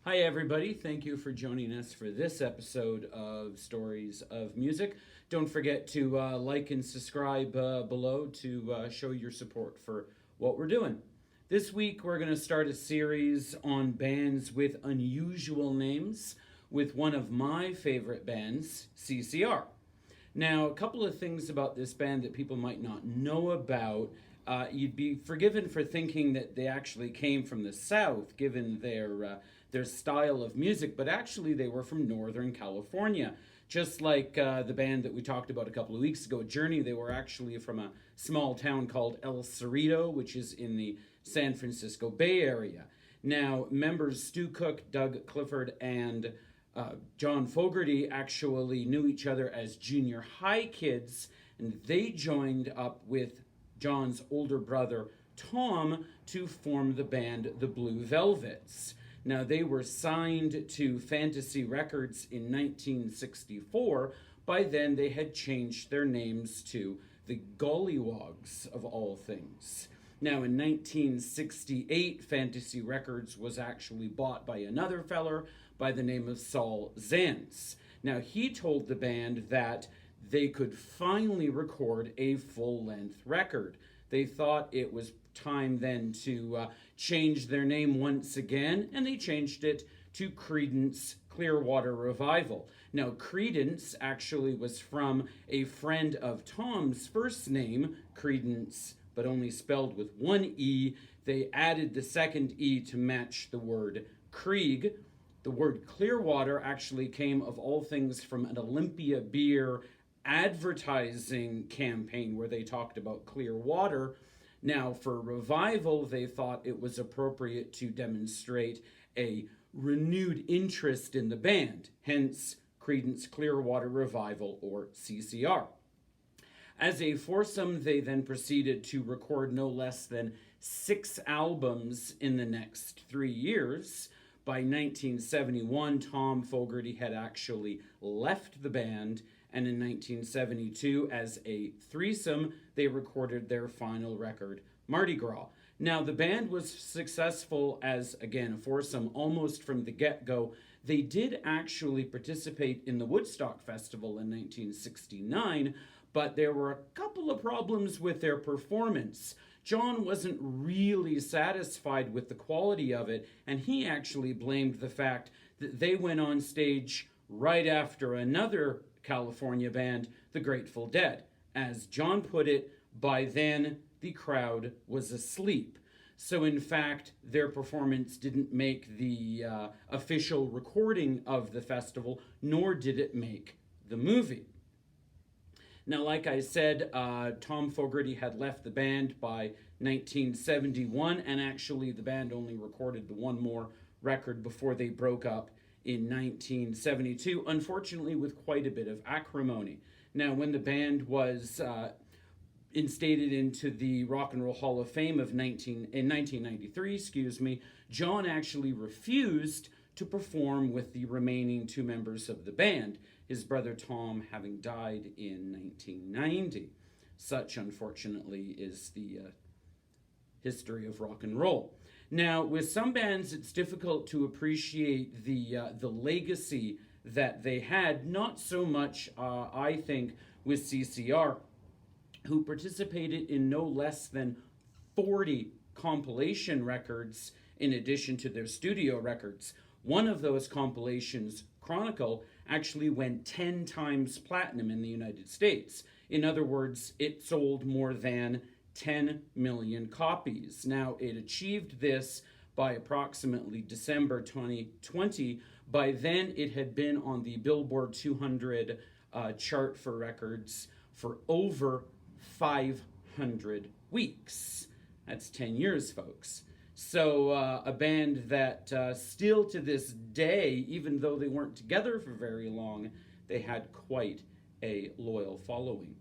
Hi, everybody. Thank you for joining us for this episode of Stories of Music. Don't forget to like and subscribe below to show your support for what we're doing. This week, we're going to start a series on bands with unusual names with one of my favorite bands, CCR. Now, a couple of things about this band that people might not know about. You'd be forgiven for thinking that they actually came from the South, given their style of music, but actually they were from Northern California. Just like the band that we talked about a couple of weeks ago, Journey, they were actually from a small town called El Cerrito, which is in the San Francisco Bay Area. Now, members Stu Cook, Doug Clifford, and John Fogerty actually knew each other as junior high kids, and they joined up with John's older brother, Tom, to form the band The Blue Velvets. Now, they were signed to Fantasy Records in 1964. By then, they had changed their names to the Gollywogs, of all things. Now, in 1968, Fantasy Records was actually bought by another feller by the name of Saul Zaentz. Now, he told the band that they could finally record a full-length record. They thought it was time then to change their name once again, and they changed it to Creedence Clearwater Revival. Now, Creedence actually was from a friend of Tom's first name, Creedence, but only spelled with one E. They added the second E to match the word Krieg. The word Clearwater actually came, of all things, from an Olympia beer advertising campaign where they talked about clear water. Now, for Revival, they thought it was appropriate to demonstrate a renewed interest in the band, hence Creedence Clearwater Revival, or CCR. As a foursome, they then proceeded to record no less than 6 albums in the next 3 years. By 1971, Tom Fogerty had actually left the band, and in 1972, as a threesome, they recorded their final record, Mardi Gras. Now, the band was successful as, again, a foursome almost from the get-go. They did actually participate in the Woodstock Festival in 1969, but there were a couple of problems with their performance. John wasn't really satisfied with the quality of it, and he actually blamed the fact that they went on stage right after another California band, the Grateful Dead. As John put it, by then the crowd was asleep. So in fact, their performance didn't make the official recording of the festival, nor did it make the movie. Now, like I said, Tom Fogerty had left the band by 1971, and actually the band only recorded the one more record before they broke up in 1972, unfortunately with quite a bit of acrimony. Now, when the band was instated into the Rock and Roll Hall of Fame in 1993, John actually refused to perform with the remaining 2 members of the band, his brother Tom having died in 1990. Such, unfortunately, is the history of rock and roll. Now, with some bands, it's difficult to appreciate the legacy that they had. Not so much, I think, with CCR, who participated in no less than 40 compilation records in addition to their studio records. One of those compilations, Chronicle, actually went 10 times platinum in the United States. In other words, it sold more than 10 million copies. Now, it achieved this by approximately December 2020. By then, it had been on the Billboard 200 chart for records for over 500 weeks. That's 10 years, folks. So a band that still to this day, even though they weren't together for very long, they had quite a loyal following.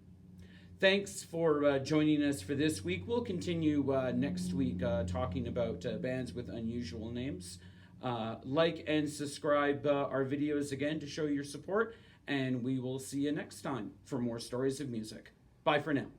Thanks for joining us for this week. We'll continue next week talking about bands with unusual names. Like and subscribe our videos again to show your support, and we will see you next time for more Stories of Music. Bye for now.